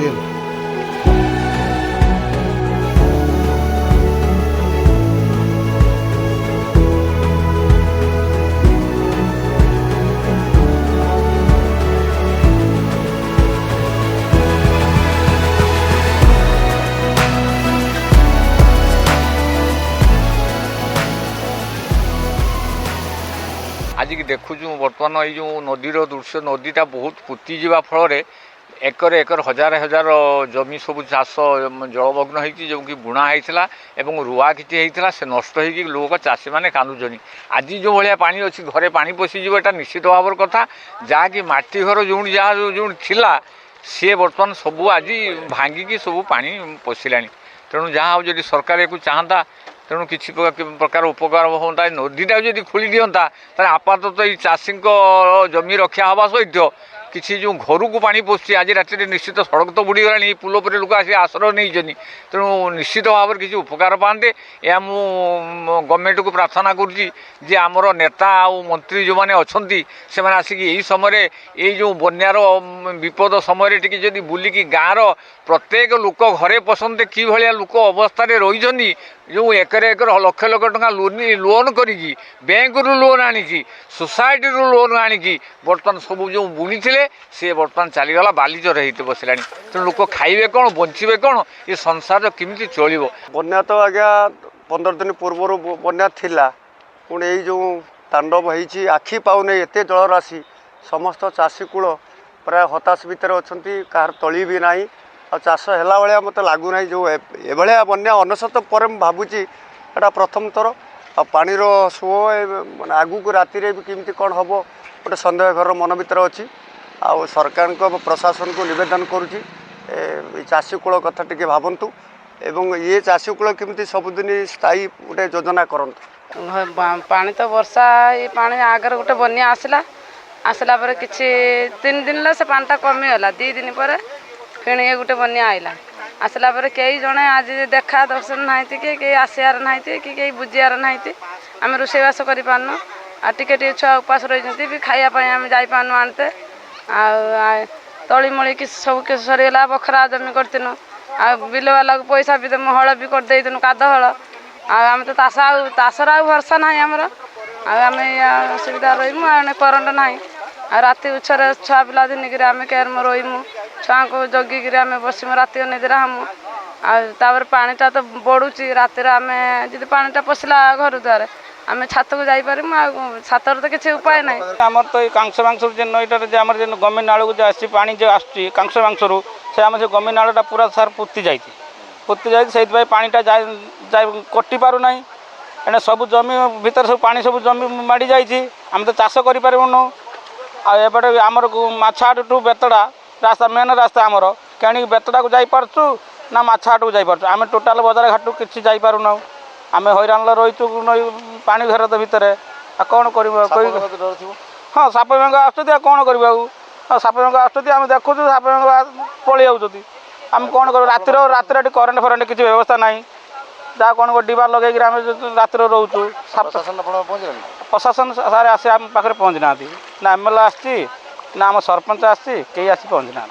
again. आज की देखुचु बर्तमान ये जो नदीर दृश्य नदीटा बहुत पोती जा फल एकर एकर हजार हजार जमी सब चाष जलमग्न होती जो कि बुणा होता और रुआ किसी होता से नष्ट हो लोक चाषी मैंने कांदुचनी आज जो भाया पानी अच्छी घरे पानी पशिजी एटा निश्चित भाव कथा जहाँकि मटी घर जो जहाँ जो थिला सी बर्तमान सब आज भांगिकी सब पानी पशिला तेणु जहाँ जब सरकार या चाहता तेणु किसी प्रकार उपकार होता नदीटा जब खोली दिंता आपातत ये चाषी जमी रक्षा हवा सहित किसी जो घर को पानी पशुची आज राति निश्चित सड़क तो बुड़ीगला पुल पर लोक आसी आश्रय नहीं तेणु निश्चित भाव में किसी उपकार पाते या मु गवर्नमेंट को प्रार्थना करुँची जे आमर नेता और मंत्री जो मैंने अच्छा से आसिक यही समय ये जो बन्यार विपद समय टी बुलिकी गाँव प्रत्येक लोक घरे पसंद कि भाया लोक अवस्था रही जो एकर एकर लक्ष लक्ष टका लोन करी बैंक रु लोन आनी सोसाइटी रु लोन आनी बर्तमान सब जो बुणी थे सी बर्तमान चलीगला बालीचर होते बसला तेणु लोक खाइबे कौन बंचे कौन ये संसार केमी चलो बन्या तो आज्ञा 15 दिन पूर्वर बन्या थिला पुणी यही जो तांडव होती आखि पाने एत जलराशि समस्त चाषी कूल प्राय हताश भितर अच्छा कहार तली भी ना आ चाष है भाया मत लगुना जो एभलिया बन्या अनशत पर भावुची एटा प्रथम थर आ पानीर सुओ माने आगु को राति रे केमती कौन हम गोटे सन्देह घर मन भर अच्छी आ सरकार को प्रशासन को निवेदन करुँची चाषी कूल कथा टी भावतु एवं ये चाषी कूल केमती सबुदिन स्थायी गोटे योजना करंतु पानी तो वर्षा ये पानी आगर गोटे बन्या आसला आसला पर किछि 3 दिन से पानीटा कमीगला 2 दिन पर फिर ये गोटे बन्या आइला आसला पर कई जड़े आज देखा दर्शन ना कि आसार ना कि कई बुझार ना आम रोषेईवास कर पारन आ टे छुआ उपास रही भी खायापी आम जापारन आनते तलीमली कि सब किस सरीगला बखरा जमी करतीन आ बिल वाला पैसा भी हल भी करदेन काद हल आम तो तासर आ भरसा ना आमर आम असुविधा रही करंट ना आ राति उछर छुआ पिला दिन कि आम केयर रहीमु छुआ को जगिक आम बसमु राति निद्रा हम आपर पानीटा तो बढ़ुची रातिर आम जी पानीटा पशिला घर द्वार आम छात को जापर छातर तो किसी उपाय ना आमर तो ये कांस बांस नईटार आम गवर्नमेंट नाड़ को आसी पानी जो आसुच्ची कांस बांसरू से आम से गवर्नमेंट नाड़टा पूरा सार पोती जाती पानीटा कटि पार ना एने सब जमी भीतर सब पानी सब जमी माड़ी जाइए आम तो चाष करूँ आएपटे आमर माछाट टू बेतड़ा रास्ता मेन रास्ता आमर कणी बेतड़ा को जापरचु ना माछाट को जापरचु आम टोटाल बजार घाट किसी जापरूना आम हईरान रहीचु नई पानी घर तो भितर आ कौन कर हाँ साप बेंग आसुँच कौन कर साप बेंग आसुँच आम देखु साप बेंग पलि जाऊँच आम कौन कर रातिर करेन्ट फरेन्ट किसी व्यवस्था ना जहाँ कौन डिबा लगे आम रातिर रोचु प्रशासन सारे आसी आम पाखे पहुँची ना ना एमएलए आसी ना आम सरपंच आसी कहीं आसी पहुँची ना।